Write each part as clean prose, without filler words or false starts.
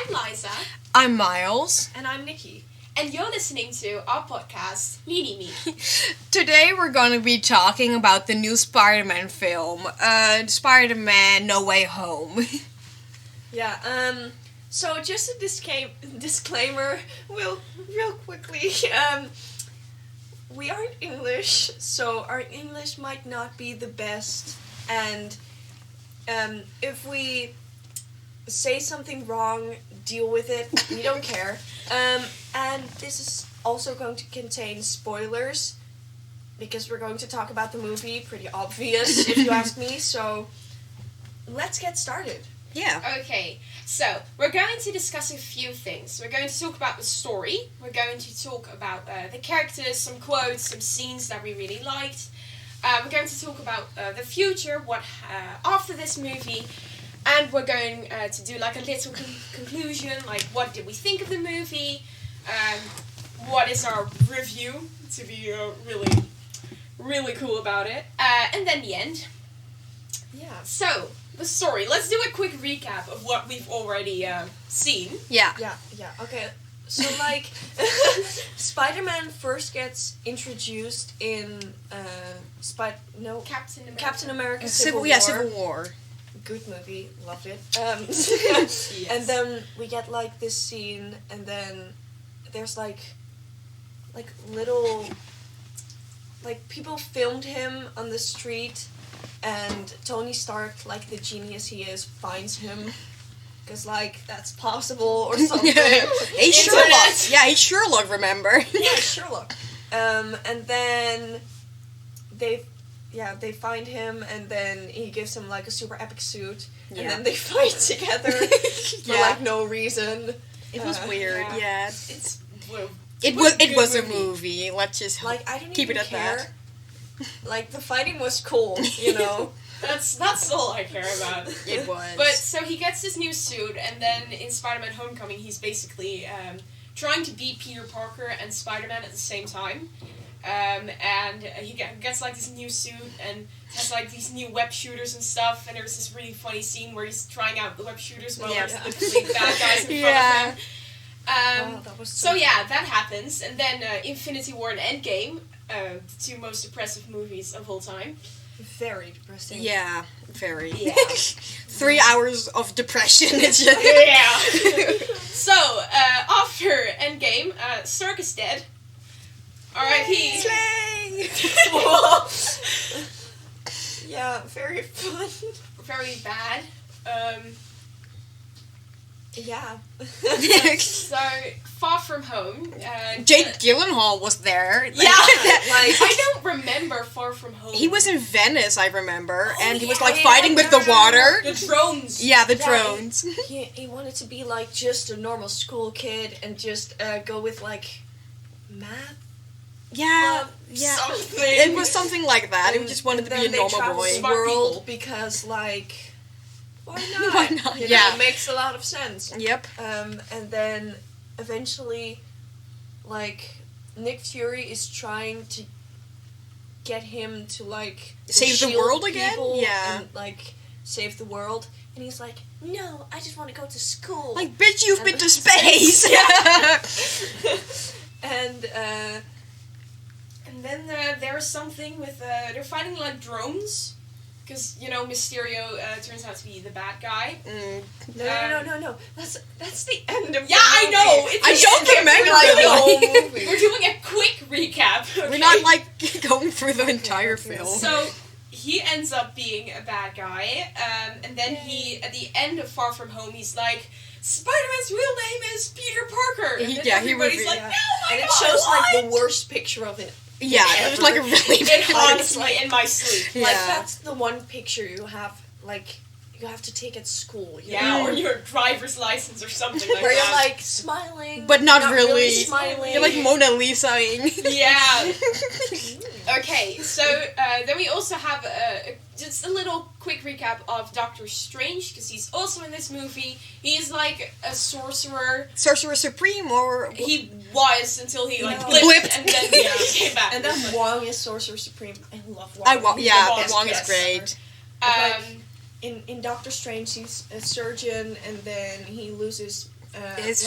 I'm Liza. I'm Miles. And I'm Nikki. And you're listening to our podcast, LiNiMi. Today we're going to be talking about the new Spider-Man film, Spider-Man No Way Home. So just a disclaimer, real quickly. We aren't English, so our English might not be the best, and if we say something wrong, deal with it. We don't care. And this is also going to contain spoilers, because we're going to talk about the movie. Pretty obvious, if you ask me. So let's get started. Yeah. Okay, so we're going to discuss a few things. We're going to talk about the story. We're going to talk about the characters, some quotes, some scenes that we really liked. We're going to talk about the future, what after this movie, and we're going to do like a little conclusion, like what did we think of the movie, what is our review, to be really cool about it, and then the end. Yeah. So, the story. Let's do a quick recap of what we've already seen. Yeah. Okay. So, like, Spider-Man first gets introduced in Captain America Civil War. Civil War. Good movie, loved it. Yes. And then we get like this scene, and then there's like little, like, people filmed him on the street, and Tony Stark, like the genius he is, finds him. Because, like, that's possible or something. He's Sherlock. Yeah, he's Sherlock, remember? Yeah, Sherlock. And then they find him, and then he gives him, like, a super epic suit. Yeah. And then they fight together for, like, no reason. It was weird, yeah. It was a movie. Let's just like, I don't keep even it at care. that. Like, the fighting was cool, you know? That's all I care about. It was. But, so he gets this new suit, and then in Spider-Man Homecoming, he's basically trying to beat Peter Parker and Spider-Man at the same time. And he gets, like, this new suit, and has, like, these new web shooters and stuff, and there's this really funny scene where he's trying out the web shooters while there's literally bad guys in front of him. That was so yeah, that happens, and then Infinity War and Endgame, the two most depressive movies of all time. Very depressing. Yeah, very. Yeah. 3 hours of depression. It's just Yeah. So, after Endgame, Stark is dead. R.I.P. Slay! Yeah, very fun. Very bad. Yeah. So, Far From Home. Jake Gyllenhaal was there. Yeah! Like, I don't remember Far From Home. He was in Venice, I remember, and he was yeah, like yeah, fighting with the water. The drones. Yeah, the Yeah. drones. he wanted to be like just a normal school kid and just go with like math. Yeah, yeah. Something. It was something like that. He And- just wanted and to be then a they normal traveled boy. the Smart world people. because like why not? Why not? You know, Yeah. it makes a lot of sense. Yep. And then eventually, like, Nick Fury is trying to get him to like Save the shield world again? people Yeah. and like save the world. And he's like, no, I just want to go to school. Like, bitch, you've And- been to space! And And then there's something with, they're fighting like drones. Because, you know, Mysterio turns out to be the bad guy. no. That's the end of Yeah, the I movie. know. It's I don't remember like the really. whole movie. We're doing a quick recap. Okay? We're not, like, going through the entire film. So, he ends up being a bad guy, and then he, at the end of Far From Home, he's like, Spider-Man's real name is Peter Parker! And then everybody's would- like, yeah. oh my And it god, shows what? like the worst picture of it. Yeah, it was like a really It bad haunts me in my sleep. Like Yeah. that's the one picture you have to take at school. You Yeah, know? or your driver's license or something like Where that. you're like smiling, But not really. smiling. You're like Mona Lisa-ing. Yeah. Okay, so then we also have just a little quick recap of Doctor Strange, because he's also in this movie. He is like a sorcerer. Sorcerer Supreme, or... He was until he like No. blipped and then he came back. And then Wong is Sorcerer Supreme. I love Wong. Yeah, the Wong is best. great. Like, in Doctor Strange, he's a surgeon, and then he loses His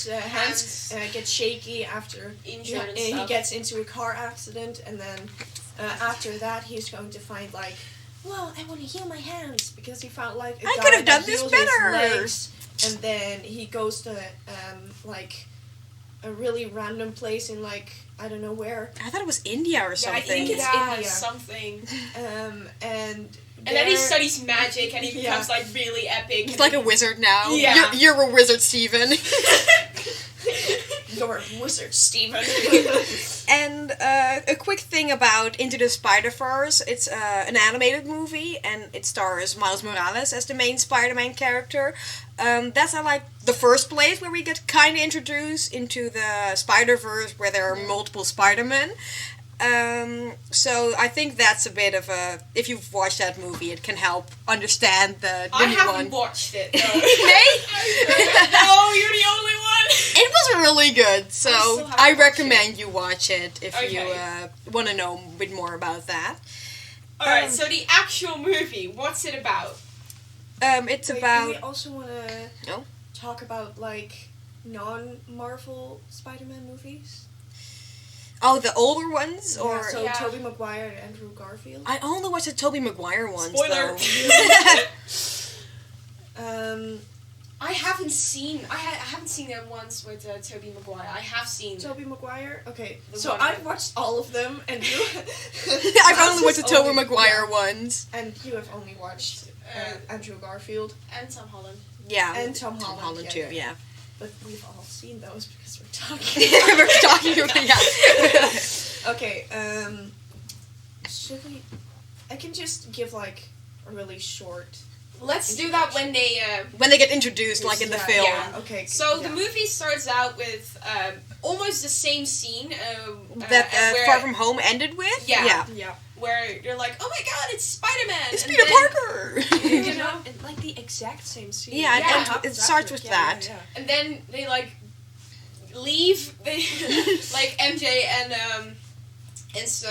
hands get shaky after Injured and he stuff. gets into a car accident, and then after that he's going to find like, well, I want to heal my hands because he found like a I guy could have that done this healed his better. legs, and then he goes to like a really random place in like I don't know where. I thought it was India or I something. think it's Yeah, India. yeah. Something. And And then he there- studies magic and he becomes like really epic. He's like a wizard now. Yeah. You're a wizard, Steven. You're a wizard, Steven. And a quick thing about Into the Spider-Verse, it's an animated movie, and it stars Miles Morales as the main Spider-Man character. That's like the first place where we get kind of introduced into the Spider-Verse, where there are multiple Spider-Men. So I think that's a bit of a... If you've watched that movie, it can help understand the I new haven't one. watched it. No. Hey? No, you're the only one. It was really good, so still haven't I watched recommend you watch it if you Okay. want to know a bit more about that. Alright, so the actual movie, what's it about? It's Wait, about... do we also want to No? talk about like non-Marvel Spider-Man movies? Oh, the older ones? Or... Yeah, so Yeah. Tobey Maguire and Andrew Garfield. I only watched the Tobey Maguire ones, Spoiler. though. I haven't seen. I haven't seen them once with Tobey Maguire. I have seen. Tobey Maguire. Okay, The so one- I've watched all of them, and you. I've only watched the Francis Tobey only- Maguire yeah, ones. and you have only watched Andrew Garfield And Tom Holland. Yeah. and Tom Holland. Yeah, too, yeah. yeah. But we've all seen those because we're talking. We're talking about yeah. Okay. Should we? I can just give like a really short. Let's do that when they. When they get introduced, like in the Yeah, film. yeah. Okay. So yeah. the movie starts out with almost the same scene. That where, Far From Home ended with? Yeah. Yeah. where you're like, oh my god, it's Spider-Man. It's and Peter then- Parker! You know, like the exact same scene. Yeah, Yeah. and it starts with that. And then they like leave. They like MJ and it's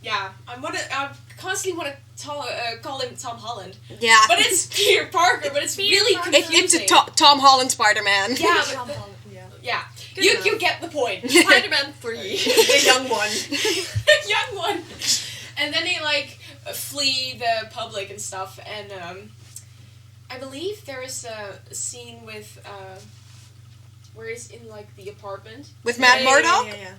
yeah. I constantly want to call him Tom Holland, Yeah. but it's Peter Parker. But it's really confusing. It's a Tom Holland Spider-Man. Yeah, but Tom the- Holland, yeah. yeah. Good You enough. get the point. Spider-Man 3, the young one. Young one. And then they like flee the public and stuff, and I believe there is a scene with where he's in like the apartment. With Matt Murdock? Yeah.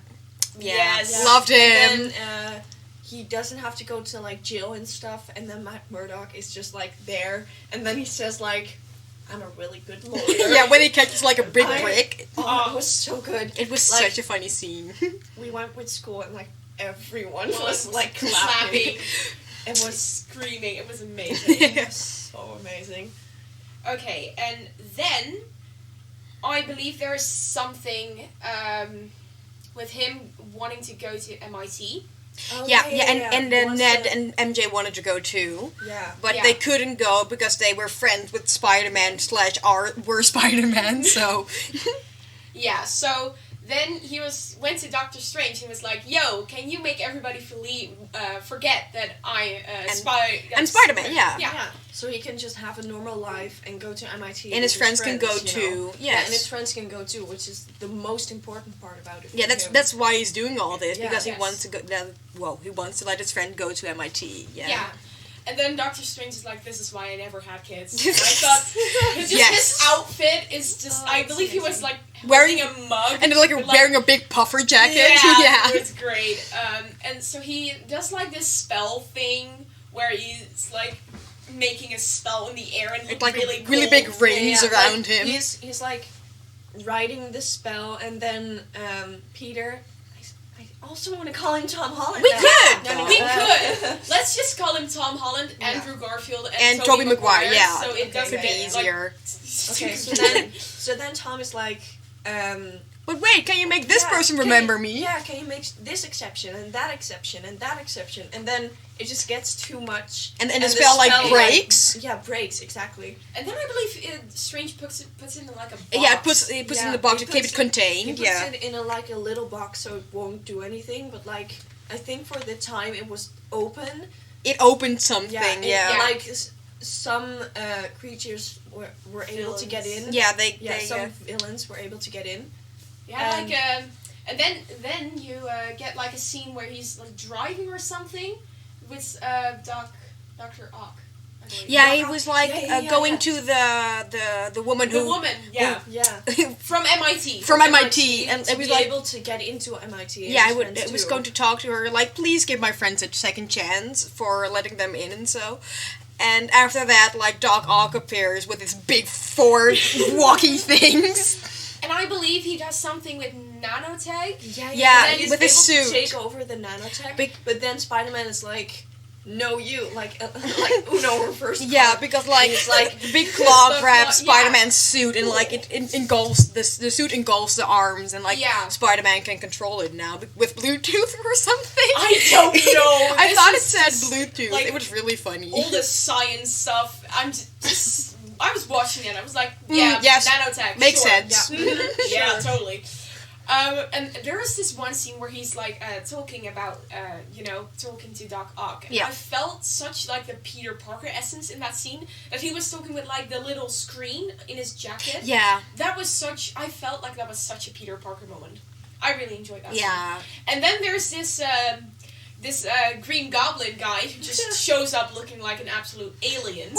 Yes. Yeah. Loved him. And then he doesn't have to go to like jail and stuff, and then Matt Murdock is just like there, and then he says like, "I'm a really good lawyer." Yeah, when he catches like a big brick. Oh, it was so good. It was Like- such a funny scene. We went with school and like everyone Was was like clapping. clapping. It was was screaming. It was amazing. so amazing. Okay, and then I believe there is something with him wanting to go to MIT. Oh, yeah, and then Was Ned the- and MJ wanted to go too. yeah. But Yeah. they couldn't go because they were friends with Spider-Man / were Spider-Man, so... Yeah, so then he went to Doctor Strange and was like, "Yo, can you make everybody forget that I'm I'm Spider-Man, yeah. Yeah. So he can just have a normal life and go to MIT. And with his friends can go you know. too, Yeah, yes. and his friends can go too, which is the most important part about it. Yeah, for him. that's why he's doing all this, Yeah. because Yes. he wants to go... Well, he wants to let his friend go to MIT, yeah. Yeah. And then Doctor Strange is like, "This is why I never had kids." And I thought, just Yes. his outfit is just. Oh, I it's believe he was amazing. like Wearing- wearing a mug, And they're like with, wearing a big puffer jacket. Yeah, it was great. And so he does like this spell thing where he's like making a spell in the air and It's like really really cool. big rings Yeah, around like, him. He's like writing the spell, and then Peter. I also want to call him Tom Holland. We now. could! No, We could. Let's just call him Tom Holland, Yeah. Andrew Garfield, And Tobey Tobey Maguire, yeah. So it doesn't Could be get like, easier. Okay, so then Tom is like, But wait, can you make this yeah, person can remember you- me? Yeah, can you make this exception and that exception and that exception, and then it just gets too much. And the spell like breaks. Yeah, breaks exactly. And then I believe Strange puts it in like a box. Yeah, it puts it Yeah, in the box he to keep puts it contained. He puts Yeah. it in a little box so it won't do anything. But like, I think for the time it was open. It opened something, yeah. Like some creatures were able to get in. Yeah, some villains were able to get in. Yeah, and then you get like a scene where he's like driving or something with Dr. Ock. Yeah, he was like going to the woman who... The woman, yeah. From MIT. From MIT. And it was like... able to get into MIT. Yeah, it was going to talk to her, like, please give my friends a second chance for letting them in and so. And after that, like, Doc Ock appears with his big four walkie things. And I believe he does something with nanotech. Yeah, he's with his suit. To take over the nanotech. But then Spider-Man is like... No, you like Uno reverse. Yeah, because like it's like the big claw grabs Spider-Man's suit and like it engulfs the suit engulfs the arms and like Spider-Man can control it now with Bluetooth or something. I don't know. I thought it said Bluetooth. Like, it was really funny. All the science stuff. I was watching it. I was like, yes, nanotech makes sure. sense. Yeah, totally. And there is this one scene where he's like talking about, talking to Doc Ock. And I felt such like the Peter Parker essence in that scene that he was talking with like the little screen in his jacket. Yeah. That was I felt like that was such a Peter Parker moment. I really enjoyed that scene. Yeah. And then there's this Green Goblin guy who just shows up looking like an absolute alien.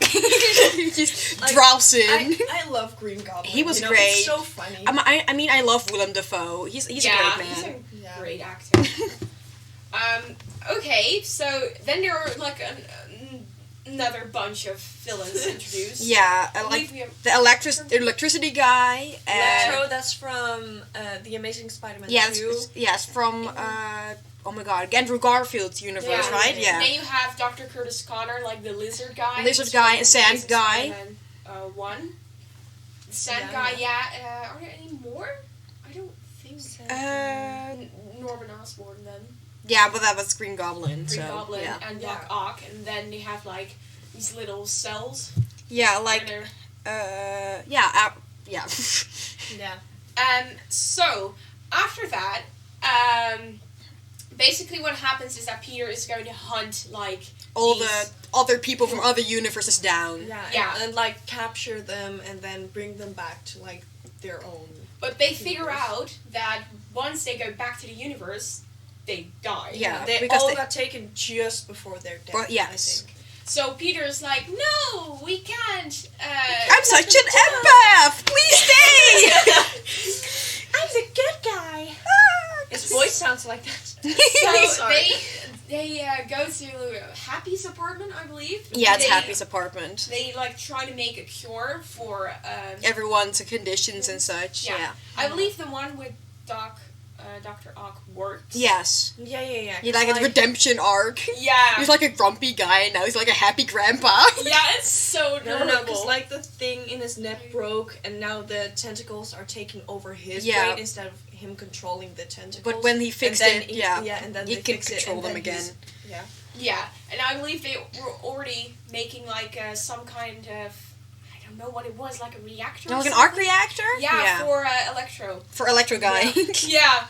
He just drops in. I love Green Goblin. He was great. It's so funny. I mean, I love Willem Dafoe. He's a great man. He's a great actor. Okay, so then there are like another bunch of villains introduced. Yeah, like the electricity guy. Electro, that's from The Amazing Spider-Man 2. Yes, from oh my god, Andrew Garfield's universe, right? Yeah. Then you have Dr. Curtis Connor, like the lizard guy. Lizard guy, and Sand guy. One. The Sand guy, are there any more? I don't think so. Norman Osborn then. Yeah, but that was Green Goblin. Green Goblin and Doc Ock, and then they have like these little cells. Yeah, like yeah. So after that, basically what happens is that Peter is going to hunt like all the other people from other universes down. And like capture them and then bring them back to like their own. But they figure out that once they go back to the universe, they die. Yeah, they got taken just before their death. Well, yes. I think. So Peter's like, no, we can't. I'm such an empath. Please stay. I'm the good guy. His voice sounds like that. So they go to Happy's apartment, I believe. Yeah, it's Happy's apartment. They like try to make a cure for everyone's conditions and such. Yeah. I believe the one with Dr. Ock worked. Yes. Yeah. He like a redemption arc. Yeah. He's like a grumpy guy, and now he's like a happy grandpa. Yeah, it's so adorable. No, because like the thing in his neck broke, and now the tentacles are taking over his brain instead of him controlling the tentacles. But when he fixed it, and then he can control them again. Yeah, and I believe they were already making like some kind of, I don't know what it was, like a reactor. Like an arc reactor? Yeah, for Electro. For Electro guy. Yeah.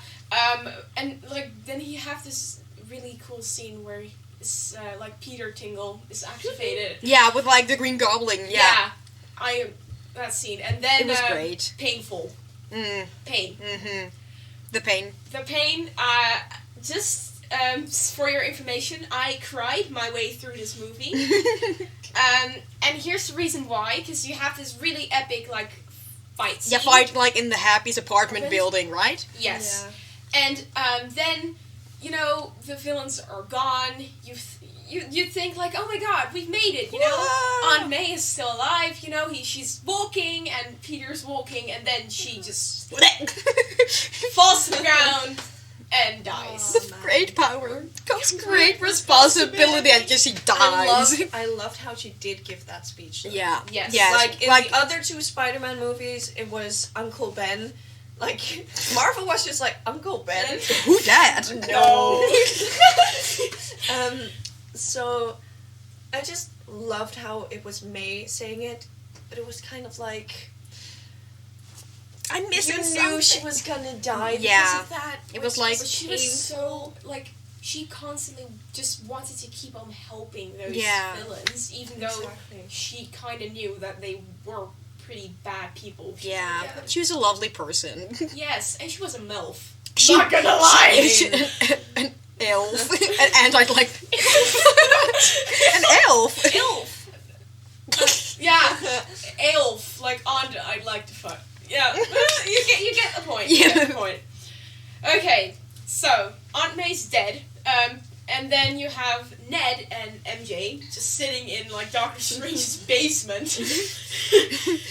And like then you have this really cool scene where it's like Peter Tingle is activated. Yeah, with like the Green Goblin. Yeah. That scene, and then it was great. Painful. Pain. Mm-hmm. The pain. Just for your information, I cried my way through this movie. And here's the reason why, because you have this really epic like fight scene. Yeah, fight like in the Happy's apartment building, right? Yes. Yeah. And then, the villains are gone. You think like, oh my god, we've made it. Aunt May is still alive. She's walking and Peter's walking, and then she just falls to the ground and dies. With great power comes great responsibility, and just she dies. I loved how she did give that speech. Though. Yeah. Yes. Like in the other two Spider-Man movies, it was Uncle Ben. Like, Marvel was just like, Uncle Ben? Who dat? No. So, I just loved how it was May saying it, but it was kind of like... I'm missing you something. knew she was gonna die because of that. It was like... She was so, like... she constantly just wanted to keep on helping those Yeah. villains, even though Exactly. she kind of knew that they were pretty bad people. Yeah, she was a lovely person. Yes, and she was a MILF. She- Not gonna lie! an elf. And I'd like... an elf! Elf! Yeah, elf. Like, Aunt, I'd like to fuck. Yeah, you get the point. You get the point. Okay, so, Aunt May's dead. And then you have Ned and MJ just sitting in, like, Doctor Strange's basement.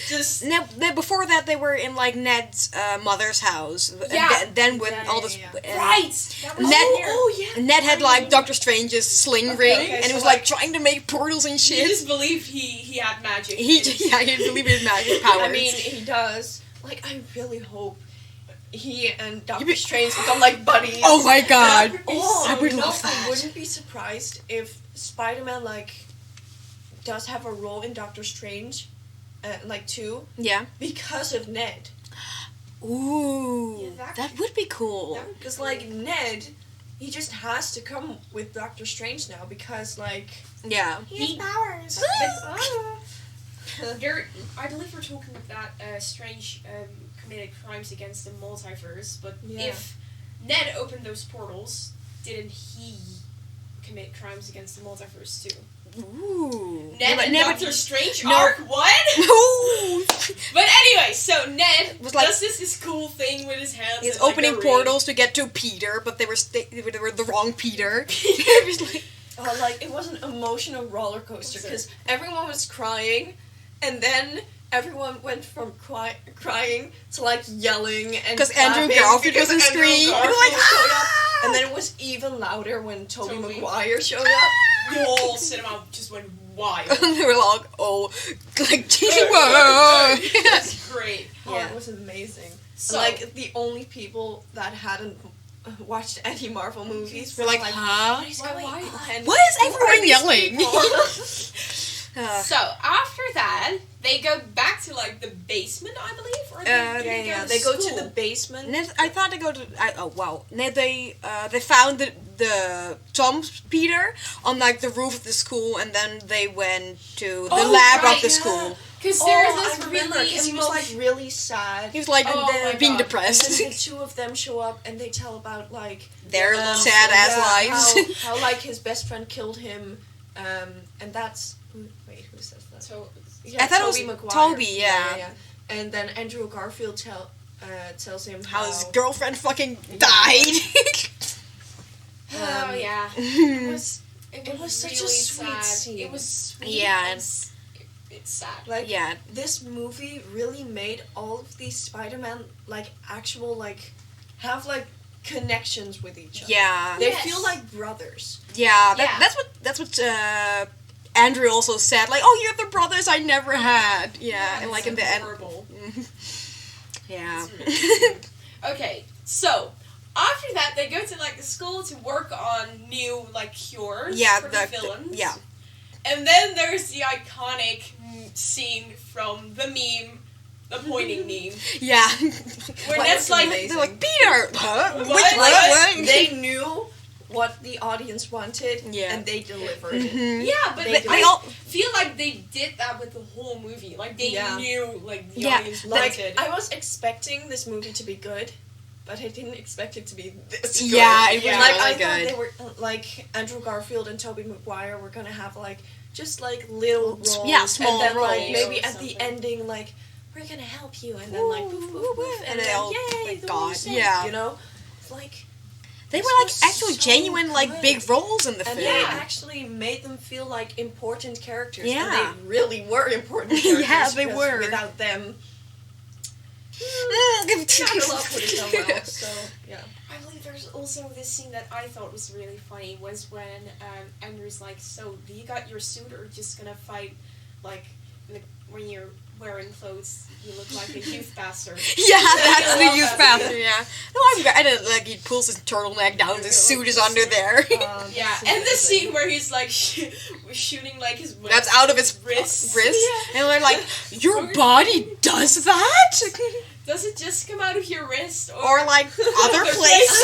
Just... No, before that, they were in, like, Ned's mother's house. Yeah. And then with Yeah, all yeah, this... yeah. Right! That was Ned- weird. Oh, yeah. Ned had, like, Doctor Strange's sling Okay, ring, okay, and he so, was, like- like, trying to make portals and He shit. just believed he had magic. He didn't believe in his magic powers. I mean, he does. Like, I really hope he and Doctor be- Strange become, like, buddies. Oh my god. That would be Oh, I would you know, love that. I wouldn't be surprised if Spider-Man, like, does have a role in Doctor Strange, like, too, Yeah. because of Ned. Ooh. Yeah, that would be cool. Because, like, Ned, he just has to come with Doctor Strange now, because, like... Yeah. He- powers. I believe we're talking about Strange committed crimes against the multiverse, but Yeah. if Ned opened those portals, didn't he commit crimes against the multiverse too? Ooh. Ned and but- Doctor Strange no. arc? What? Ooh. But anyway, so Ned Was like- does this cool thing with his hands. He's and, like, opening a ring. portals to get to Peter, but they were the wrong Peter. It was like, Like, it was an emotional roller coaster, because everyone was crying, and then everyone went from crying to, like, yelling and because Andrew clapping Garfield because was on Andrew screen. Garfield We're like, showed up. "Ah!" And then it was even louder when Tobey Tobey. Maguire showed up. The whole cinema just went wild. And they were like, oh, like, whoa. That's great. Oh, Yeah. it was amazing. So, Like, the only people that hadn't watched any Marvel movies were We're like, like, huh? what is Why- going why- on? Why is Who are everyone these yelling? people? so after that, they go back to like the basement, I believe, or They go to the basement. Ned, I thought they go to. Oh wow! Ned, they found the Tom's Peter on like the roof of the school, and then they went to the lab right, of the yeah. school. Because Oh, there's I this remember, really because he was like really sad. He was like Oh my being God. depressed. And then the two of them show up and they tell about like Their sad ass lives. How like his best friend killed him, and that's who says that? So Yeah, I thought it was Tobey Maguire. Toby, yeah. And then Andrew Garfield tells him How his girlfriend fucking died. oh Um, yeah, it was such a really sweet sad. scene. It was sweet. Yeah. and it's sad. like Yeah. this movie really made all of these Spider-Man like actual like have like connections with each other. Yeah. They Yes. feel like brothers. Yeah. Yeah. That's what Andrew also said. Like, oh, you're the brothers I never had. Yeah. And like in the end. Horrible. Yeah. Okay, so after that, they go to like the school to work on new like cures Yeah, for the villains. yeah. And then there's the iconic scene from the meme, the pointing meme, Yeah. where Like, Ned's it's like, amazing. They're like, Peter! Huh? What? Which Like, what? They knew what the audience wanted, Yeah. and they delivered it. Mhm. yeah, but They I all- feel like they did that with the whole movie. Like they Yeah. knew like the Yeah, audience Like, wanted. I was expecting this movie to be good, but I didn't expect it to be this good. Yeah, it was Yeah. Like, really I thought good. they were, like, Andrew Garfield and Tobey Maguire were gonna have, like, just, like, little roles. Yeah, small and then, like, roles maybe or at the something. ending, like, we're gonna help you, and then, like, poof, poof, poof, And and they then, all, yay, like, the God, world's safe, yeah. you know? Like, They This were like was actually so genuine, like good. big roles in the and film. they actually made them feel like important characters. Yeah. And they really were important characters. Yeah, they because were. Without them, Mm, not a lot would have done well, so, yeah. I believe there's also this scene that I thought was really funny was when Andrew's like, so do you got your suit or just gonna fight like when you're wearing clothes you look like a youth pastor? Yeah, that's I the love youth that. pastor. Yeah. No, I didn't like he pulls his turtleneck down. His suit is under there. Yeah, and the scene where he's like shooting like his That's out of his wrist. wrist, and they're like, "Your body does that? Does it just come out of your wrist? Or like other Other places?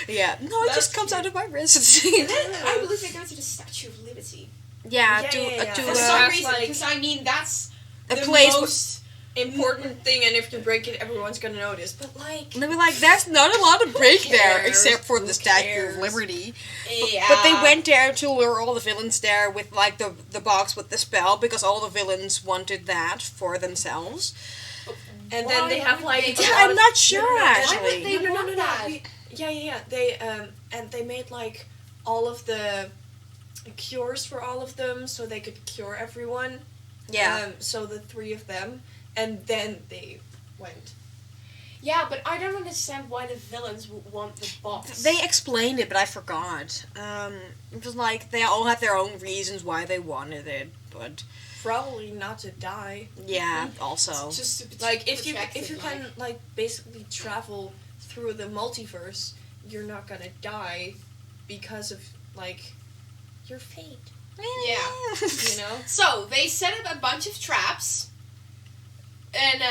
Yeah. No, it That's just comes cute. out of my wrist. And then I believe they go to the Statue of Liberty. Yeah, Yeah, to yeah, yeah. to For Uh, some that's reason, like- because I mean, that's a the place. most... Important thing, and if you break it, everyone's gonna notice. But like, And they were like, there's not a lot to break there, cares? except for Who the Statue cares? of Liberty. Yeah. But they went there to lure all the villains there with like the box with the spell, because all the villains wanted that for themselves. and Why then they have would like. they- a Yeah, lot I'm of- not sure no, no, no, actually. Why would they no, no, want no, no, that? Yeah. They and they made like all of the cures for all of them, so they could cure everyone. Yeah. So the 3 of them, and then they went. Yeah, but I don't understand why the villains would want the box. They explained it, but I forgot. It was like they all had their own reasons why they wanted it, but Probably not to die. yeah, also. Just to Like if you protect it, can like basically travel through the multiverse, you're not gonna die because of like your fate. Yeah. You know. So they set up a bunch of traps, and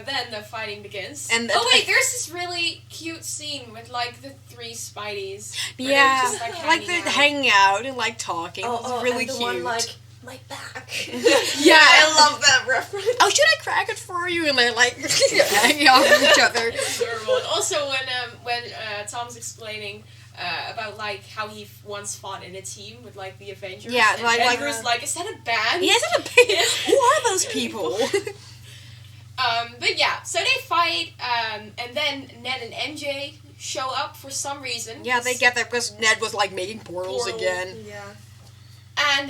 then the fighting begins. And oh wait, there's this really cute scene with like the 3 Spideys. where they're Yeah, just, like they're hanging out and like talking. It's really and the cute. one like my back. Yeah. I love that reference. Oh, should I crack it for you? And they're like hanging out with each other. It's adorable. And also when Tom's explaining about like how he once fought in a team with like the Avengers. Yeah, and like- Andrew's like, is that a band? Yes, who are those people? But yeah, so they fight, and then Ned and MJ show up for some reason. Yeah, they get there because Ned was like making portals Portal. again. Yeah. And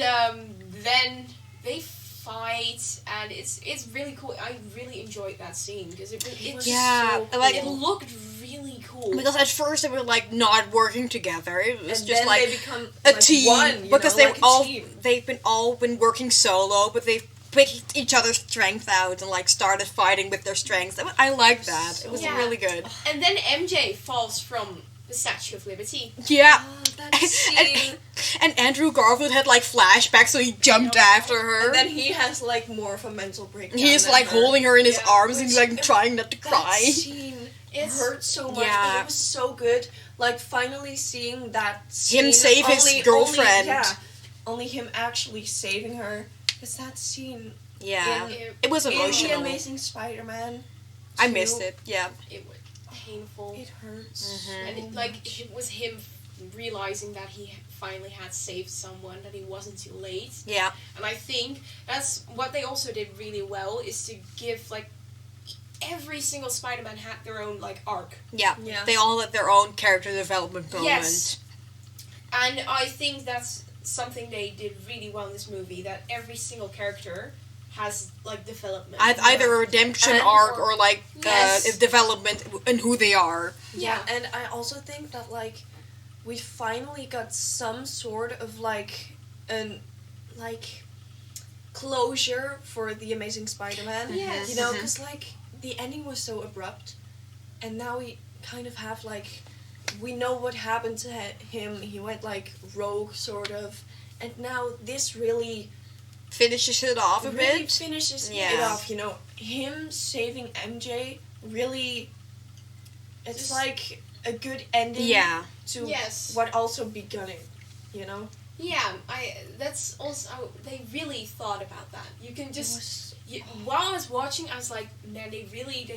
then they fight, and it's really cool. I really enjoyed that scene because it was Yeah, so like it looked really cool. because at first they were like not working together. It was And just then like they become a like team one, you because know, they like a all team. they've been working solo, but they've picked each other's strength out and like started fighting with their strengths. I like that. It was Yeah. really good. And then MJ falls from the Statue of Liberty. Yeah. Oh, that scene. And Andrew Garfield had like flashbacks, so he jumped after her. And then he has like more of a mental breakdown. He's than like her. holding her in his Yeah. arms and Which- like trying not to That cry. scene It's hurt so much, Yeah. but it was so good. Like finally seeing that scene, Him save his girlfriend. Only him actually saving her. It's that scene Yeah. It, It was in The emotional. Amazing Spider-Man. I 2. missed it. Yeah. it was painful. It hurts. Mhm. And it was him realizing that he finally had saved someone, that he wasn't too late. Yeah. And I think that's what they also did really well, is to give like every single Spider-Man had their own like arc. Yeah. Yeah. They all had their own character development moment. Yes. And I think that's something they did really well in this movie, that every single character has like development. Either a redemption And- arc or like Yes. a development in who they are. Yeah, and I also think that like we finally got some sort of like an like closure for the Amazing Spider-Man. Yes. You know, because like the ending was so abrupt, and now we kind of have like we know what happened to him. He went like rogue sort of, and now this really Finishes it off a really bit. finishes it Yeah. off. You know, him saving MJ really. It's Just- like a good ending Yeah. to Yes. what also beginning, you know? Yeah, that's also, they really thought about that. You can It just, was- while I was watching, I was like, man, they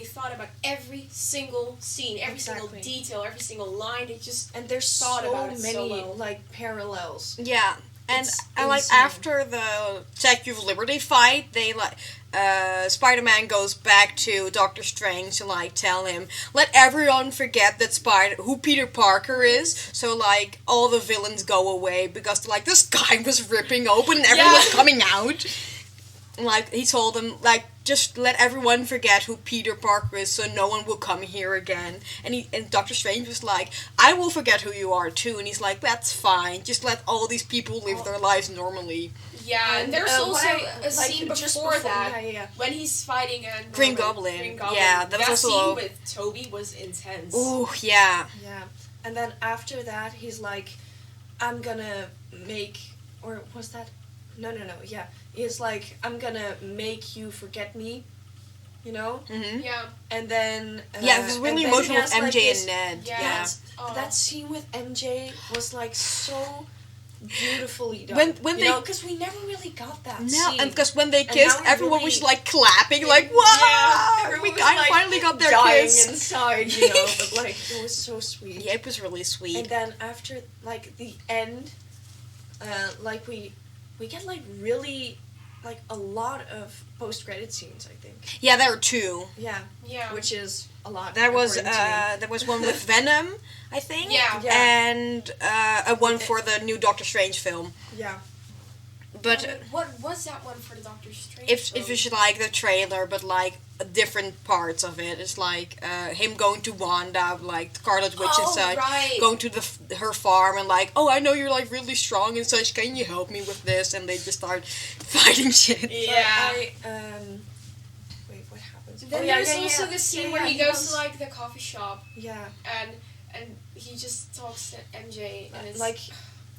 thought about every single scene, every single Exactly. detail, every single line. They just, and there's thought so about it many so well. like parallels. Yeah. And It's like insane. after the Statue of Liberty fight, they like Spider-Man goes back to Doctor Strange to like tell him, let everyone forget that who Peter Parker is. So like all the villains go away because like the sky was ripping open and everyone was coming out. And, like he told them like just let everyone forget who Peter Parker is so no one will come here again. And Doctor Strange was like, I will forget who you are too. And he's like, that's fine. Just let all these people live their lives normally. yeah, and there's what also I- a scene just before that, yeah. when he's fighting a Green Norman- Goblin. Green Goblin. Yeah, that was also scene a- with Toby was intense. Ooh, yeah. Yeah. And then after that he's like, I'm gonna make, or was that No, yeah. He's like, I'm gonna make you forget me, you know? Mm-hmm. Yeah. And then... Yeah, it was really and then emotional he with has, like, MJ this- and Ned. Yeah. Yeah. That scene with MJ was like so beautifully done. When you they- know, because we never really got that No, scene. and because when they And kissed, now we everyone really- was like clapping, like, wow! Yeah, everyone We was, like, finally got their dying kiss. inside, you know, but like it was so sweet. Yeah, it was really sweet. And then after like the end, like we get like really like a lot of post-credit scenes, I think. Yeah, there were two. Yeah, Yeah. which is a lot. There was according to me. there was one with Venom, I think. Yeah. And a one for the new Doctor Strange film. Yeah. But What was that one for the Doctor Strange? if film? it's like the trailer, but like different parts of it, it's like him going to Wanda, like Scarlet Witch and such, right. going to her farm and like, oh, I know you're like really strong and such. Can you help me with this? And they just start fighting shit. Yeah. But wait, what happens? Then there's also the scene where he goes to like the coffee shop Yeah. and he just talks to MJ and it's Like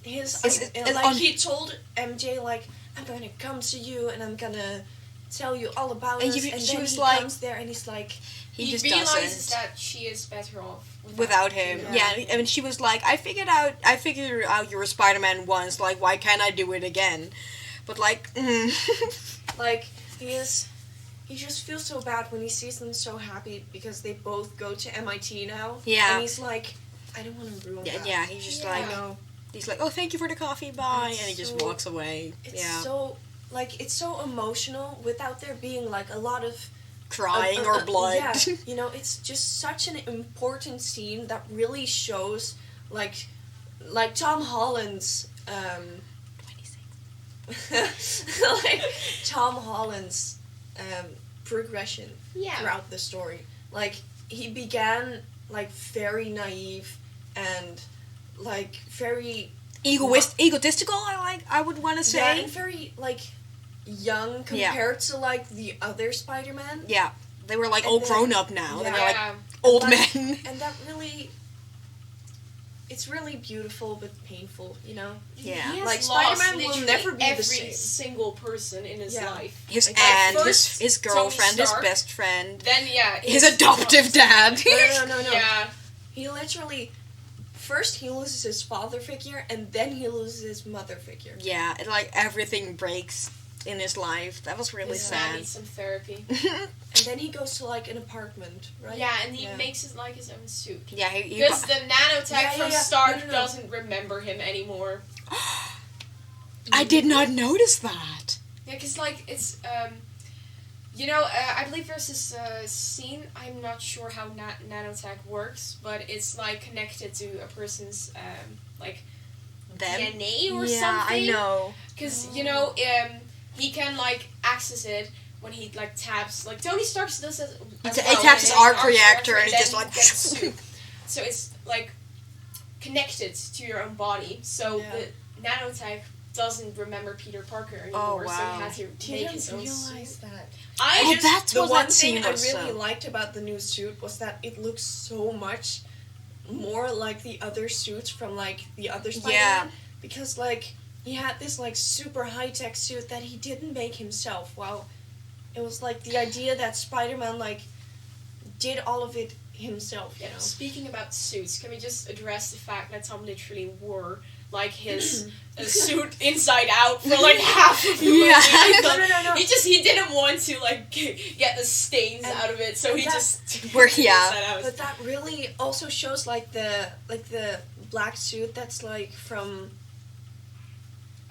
his It's like on- he told MJ like, I'm gonna come to you and I'm gonna tell you all about And us, she and was then he like- comes there and he's like, He just realizes doesn't. that she is better off Without him, Yeah. yeah. And she was like, I figured out you were Spider-Man once. Like, why can't I do it again? But like, like he just feels so bad when he sees them so happy because they both go to MIT now. Yeah. And he's like, I don't want to ruin yeah, that. yeah. He's just Yeah. like, I know. he's like, oh, thank you for the coffee, bye, It's and he just so- walks away. It's Yeah, so like it's so emotional without there being like a lot of crying or blood. Yeah, you know, it's just such an important scene that really shows like Tom Holland's like Tom Holland's progression Yeah. throughout the story. Like he began like very naive and like very Egotistical. I would want to yeah, say. and very like young compared to like the other Spider-Man. Yeah, they were like And all then- grown up now. They Yeah. were like Yeah. old Like- men. And that really, it's really beautiful but painful, you know? Yeah. He has Like, lost Spider-Man will literally never be the every same. single person in his Yeah. life. His Like, aunt, first, his Tony girlfriend, his Stark. best friend, Then yeah, his adoptive dad. No. Yeah. He literally, first he loses his father figure and then he loses his mother figure. Yeah, it, like everything breaks in his life. That was really His man sad. needs some therapy. And then he goes to like an apartment, right? Yeah, and he Yeah. makes it like his own suit. Yeah, he Because the nanotech Yeah, from yeah. Stark No. doesn't remember him anymore. I did not notice that. Yeah, because like it's I believe there's this scene. I'm not sure how nanotech works, but it's like connected to a person's like Them. DNA or yeah, something. I know. Because he can like access it when he like taps. Like Tony Stark does it. He taps his arc reactor and he then just like. gets soup. So it's like connected to your own body. So Yeah. the nanotech doesn't remember Peter Parker anymore. So wow. he had to make his own suit. that. Oh, that's the what one that thing scene I was, really so. liked about the new suit was that it looks so much more like the other suits from like the other Spider-Man. Yeah. Because like he had this like super high tech suit that he didn't make himself. Well, it was like the idea that Spider-Man like did all of it himself. You know. Speaking about suits, can we just address the fact that Tom literally wore like his suit inside out for like half of the movie? Yeah. No. He didn't want to like get the stains And- out of it, so and he that- just Where- inside yeah. out. But that really also shows like the black suit that's like from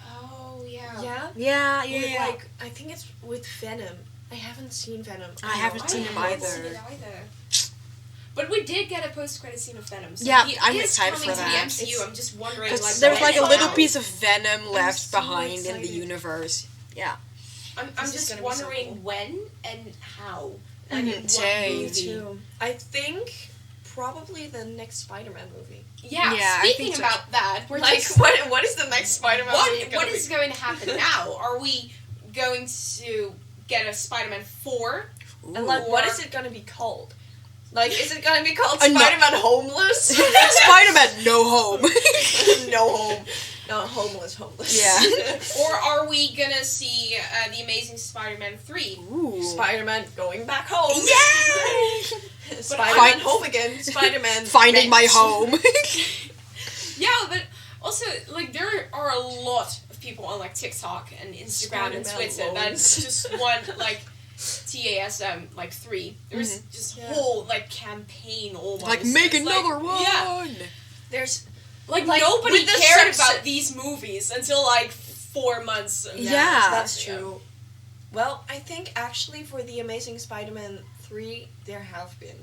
Oh yeah. yeah. Yeah, With, like I think it's with Venom. I haven't seen Venom. I haven't I seen him haven't either. seen it either. But we did get a post-credit scene of Venom. So Yeah, he I'm is excited coming for to that. the MCU. It's- I'm just wondering, Because like, there's when like a it's little out. piece of Venom left so behind in the excited. universe. Yeah. I'm This is just gonna be so wondering cool. when and how. Like, Mhm, in what same. movie. too. I think probably the next Spider-Man movie. Yeah, Yeah, I speaking think so. about that, we're Like just, what is the next Spider-Man movie? what is going to happen now? Are we going to get a Spider-Man 4? and like what Or- is it gonna be called? Like is it gonna be called No- Spider-Man Homeless? Spider-Man, no home. No home. No, homeless. Yeah. Or are we gonna see The Amazing Spider-Man 3? Ooh. Spider-Man going back home. Yay! Spider-Man home again. Spider-Man Finding my rent. home. Yeah, but also, like, there are a lot of people on, like, TikTok and Instagram and Spider-Man Twitter that loans. just want, like, TASM, like, 3. There's just whole, like, campaign almost. Like, make It's another like, one! Yeah. There's Like, Like, nobody with the cared subset- about these movies until, like, 4 months ago. Yeah. That's true. Well, I think actually for The Amazing Spider-Man 3, there have been,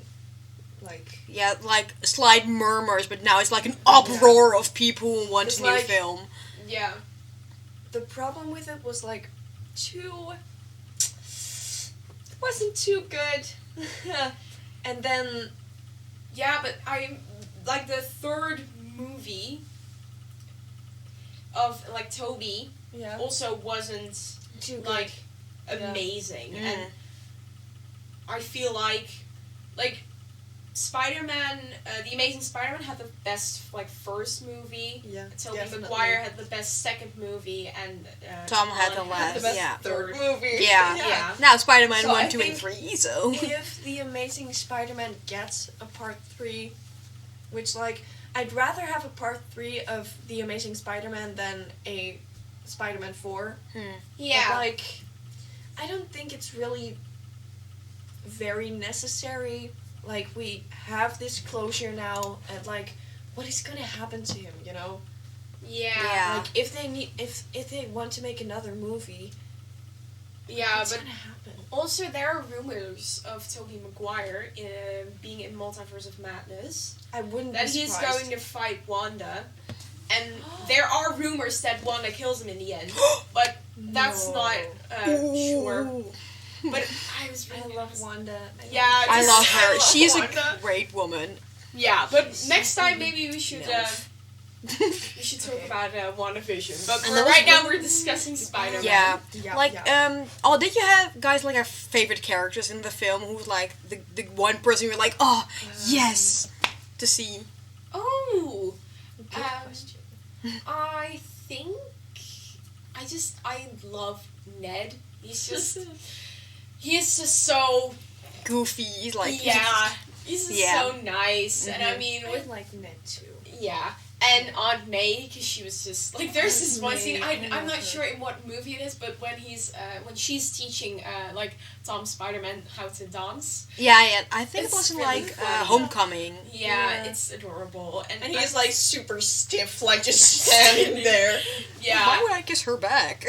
like... Yeah, like, slight murmurs, but now it's like an uproar of people who want It's a new like- film. Yeah. The problem with it was, like, wasn't too good. And then... Yeah, but like, the third movie of, like, Toby Yeah. also wasn't, Too good. like, Yeah. amazing. Mm. And I feel like Spider-Man, The Amazing Spider-Man had the best, like, first movie. Yeah, Tobey definitely. Maguire had the best second movie, and Tom had the the last, best yeah. third movie. Yeah. Yeah. Now Spider-Man So 1, I 2, and think 3, so... If The Amazing Spider-Man gets a part 3, which, like, I'd rather have a part 3 of The Amazing Spider-Man than a Spider-Man 4. Yeah. But, like, I don't think it's really very necessary. Like, we have this closure now, and, like, what is gonna happen to him, you know? Yeah. Like, if they want to make another movie, Yeah, what's but gonna happen? also there are rumors of Tobey Maguire being in Multiverse of Madness. I wouldn't That be he's surprised. going to fight Wanda. And there are rumors that Wanda kills him in the end. But that's No. not sure. Ooh. But I was I really love Wanda. Yeah, I just- love her. I love She's Wanda. a great woman. Yeah, but She's next so time maybe we should we should talk about WandaVision. But And for that was right now really- we're discussing Spider-Man. Yeah. Yeah, Like, yeah. oh, did you have guys like our favorite characters in the film who's like the one person you're like, oh, yes, to see? Oh, Good question. I think I love Ned. He is just so Goofy, he's like, yeah. He's just Yeah. so nice, and I Mhm. mean I with like Ned too. yeah. And Aunt May, because she was just like there's this Aunt one May, scene. I I'm love not her. sure in what movie it is, but when she's teaching like Tom Spider-Man how to dance. yeah. I think It's it was in really like funny. Homecoming. Yeah, Yeah. it's adorable, and And he's I- like super stiff, like just standing there. Why yeah. would I kiss her back?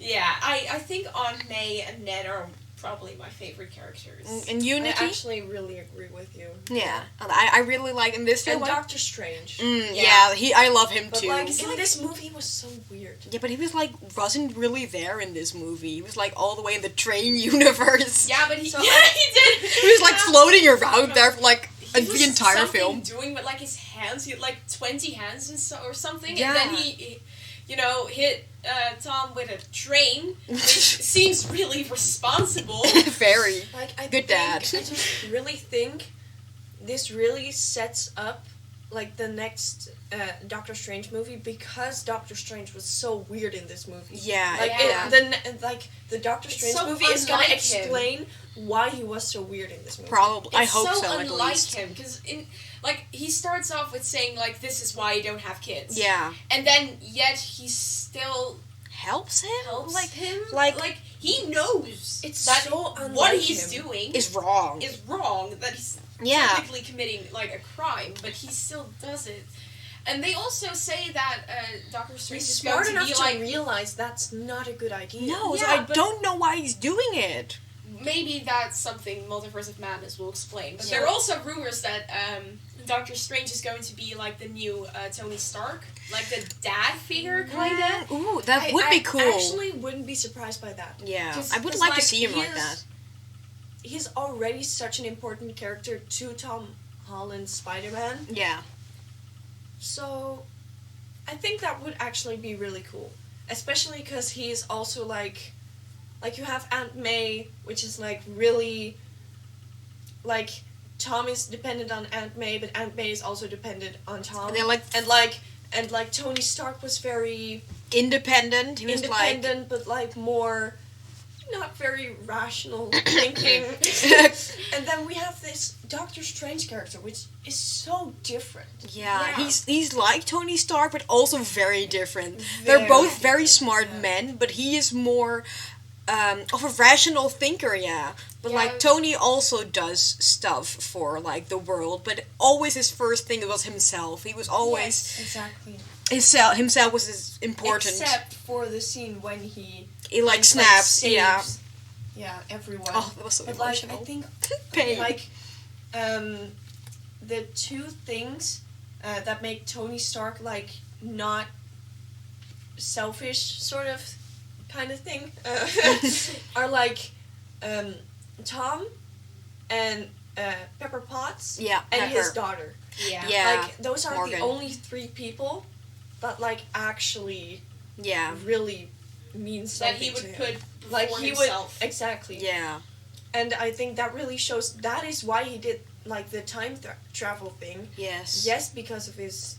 Yeah, I think Aunt May and Ned are probably my favorite characters. And I Unity? actually really agree with you. Yeah, and I really like in this And film. Doctor Strange. Yeah, I love him But too. like in this movie, he was so weird. Yeah, but he was like wasn't really there in this movie. He was like all the way in the train universe. Yeah, but he So- he did. He was like floating around there for like He the was entire something film. doing with like his hands. He had like 20 hands and or something, Yeah. and then he hit Tom with a train, which seems really responsible. Very. Like I Good think, dad. I just really think this really sets up like the next Doctor Strange movie because Doctor Strange was so weird in this movie. Yeah, Like Yeah. the Doctor It's Strange so movie is gonna unlike him. explain why he was so weird in this movie. probably. I It's hope so so at unlike least. him because he starts off with saying like this is why you don't have kids. Yeah, And then yet he still helps him. helps like him. like- he knows It's that so unlike what he's him. doing is wrong. is wrong. That he's Yeah. technically committing like a crime, but he still does it. And they also say that Doctor Strange He's is going smart to enough be to like realize that's not a good idea. No, so Yeah, I but- don't know why he's doing it. maybe that's something Multiverse of Madness will explain. But Yeah. there are also rumors that Doctor Strange is going to be like the new Tony Stark, like the dad figure, kinda. Ooh, that would be cool. I actually wouldn't be surprised by that. Yeah, 'Cause- I would 'cause, like to see him he like is- that. He's already such an important character to Tom Holland's Spider-Man. Yeah. So, I think that would actually be really cool. Especially because he's also like you have Aunt May, which is like really, like, Tom is dependent on Aunt May, but Aunt May is also dependent on Tom. And they're like, And like, and like Tony Stark was very Independent. He was independent, but like more not very rational thinking. And then we have this Doctor Strange character, which is so different. Yeah, Yeah. he's like Tony Stark, but also very different. They're both very smart men, but he is more of a rational thinker, yeah. But Yeah. like Tony also does stuff for like the world, but always his first thing was himself. He was always Exactly. himself was as important. Except for the scene when he He like snaps, saves, yeah. yeah, everyone. Oh, that was so But like emotional. I think Pain. like the two things that make Tony Stark like not selfish sort of kind of thing are like Tom and Pepper Potts Yeah, and Pepper. his daughter. Yeah. Yeah. Like those are Morgan. the only three people that like actually Yeah, really mean That something he to would him. put Like before he himself. would exactly. yeah, And I think that really shows that is why he did like the time travel thing. yes. Yes, because of his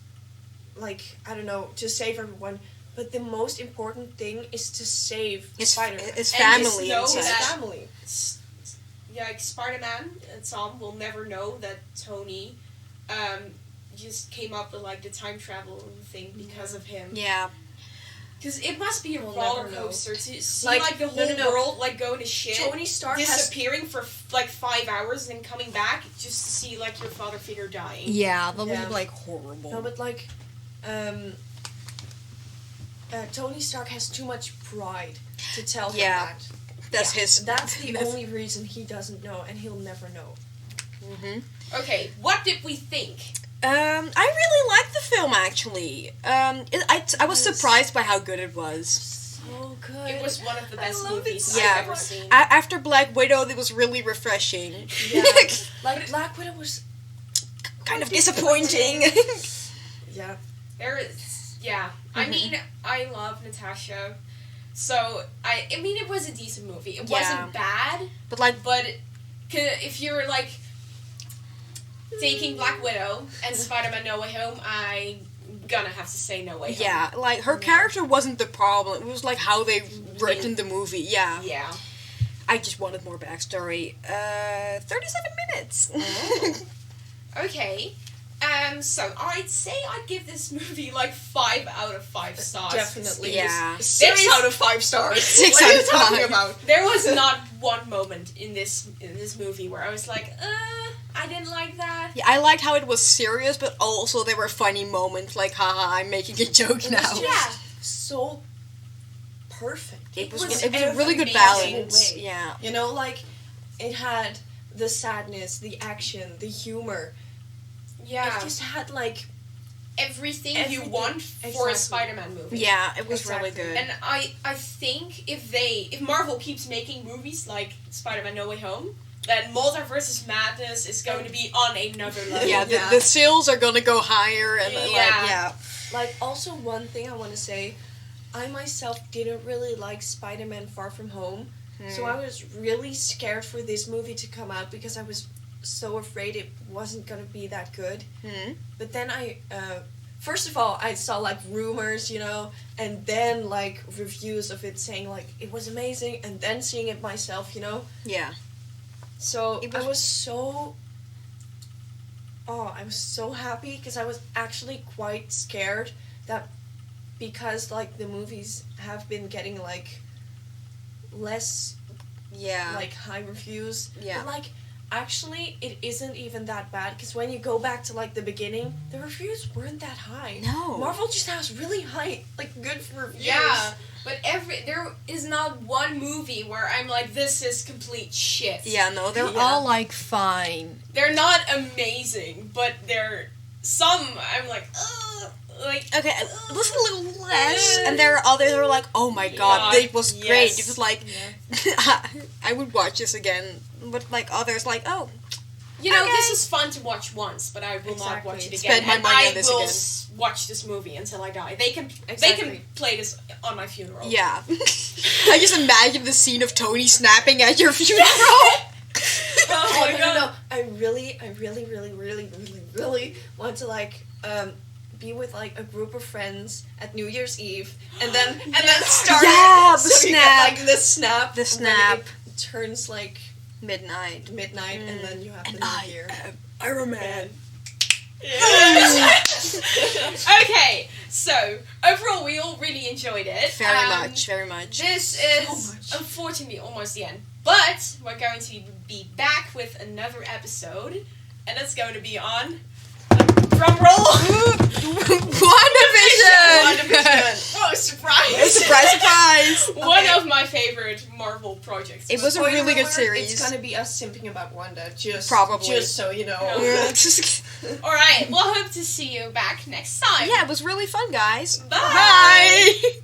like I don't know, to save everyone, but the most important thing is to save His, Spider-Man. his And family just know and his such. that- family. Yeah, like Spider-Man and Tom will never know that Tony just came up with like the time travel thing because of him. Yeah, Because it must be a We'll roller never know. coaster to see Like, like the no, whole no, no. world like go to shit, Tony Stark has disappearing for like 5 hours and then coming back just to see like your father figure dying. yeah, that Yeah. was like horrible. no, but like Tony Stark has too much pride to tell him Yeah. that. That's his. That's the only reason he doesn't know, and he'll never know. Mhm. Okay, what did we think? I really liked the film actually. I was Yes. surprised by how good it was. So good. It was one of the I best love it movies so Yeah. I've ever much. seen. After Black Widow, it was really refreshing. Yeah. Like Black Widow was Kind of disappointing. yeah. There is, yeah. I mean, I love Natasha, so I mean, it was a decent movie. It Yeah. wasn't bad, But like, but if you're like taking Black Widow and Spider-Man No Way Home, I'm gonna have to say No Way Home. yeah, like her character wasn't the problem. It was like how they written the movie. Yeah. Yeah. I just wanted more backstory. 37 minutes. Okay. So I'd say I'd give this movie like 5 out of 5 stars. Definitely. Yeah. 6 out of 5 stars. 6 what out are you of talking 5. about? There was not one moment in this movie where I was like, I didn't like that. Yeah, I liked how it was serious, but also there were funny moments like, haha, I'm making a joke now. Yeah. So perfect. It was was a really good amazing balance. way. Yeah. You know, like it had the sadness, the action, the humor. Yeah. It just had like everything you Everything. want for Exactly. a Spider-Man movie. Yeah, it was really Exactly. good. And I think if Marvel keeps making movies like Spider-Man No Way Home, then Multiverse Madness is going to be on another level. yeah, Yeah. the sales are gonna go higher and like, Yeah. yeah. Like, also one thing I want to say, I myself didn't really like Spider-Man Far From Home, so I was really scared for this movie to come out because I was so afraid it wasn't gonna be that good. Hmm. But then first of all, I saw like rumors, you know, and then like reviews of it saying like it was amazing, and then seeing it myself, you know. Yeah. So It I was- was so. Oh, I was so happy because I was actually quite scared that because like the movies have been getting like less Yeah. like high reviews. Yeah. But like actually it isn't even that bad because when you go back to like the beginning, the reviews weren't that high. No. Marvel just has really high like good reviews. Yeah, but there is not one movie where I'm like, this is complete shit. Yeah, no, they're Yeah. all like fine. They're not amazing, but they're some. I'm like, ugh, like. Okay, it was a little less, and there are others that are like, oh my god, Yeah, it was great. yes. It was like, Yeah. I would watch this again, but like others, like, oh, You know, Okay. this is fun to watch once, but I will not Exactly. watch it again. Spend my and money I on this will again. watch this movie until I die. They can Exactly. play this on my funeral. yeah. I just imagine the scene of Tony snapping at your funeral. Oh my god. No, I really want to like be with like a group of friends at New Year's Eve, and then start Yeah, it. the So you get, snap. like the snap. The and snap. then it turns like Midnight. and then you have And the New I Year. am Iron Man. Okay, so overall we all really enjoyed it. Very much, very much. This is unfortunately almost the end, but we're going to be back with another episode, and it's going to be on drum roll. WandaVision! Whoa, surprise! Surprise, surprise! One of my favorite Marvel projects. It was a really good series. It's gonna be us simping about Wanda, Probably. just so you know. Alright, we'll hope to see you back next time. Yeah, it was really fun, guys. Bye. Bye.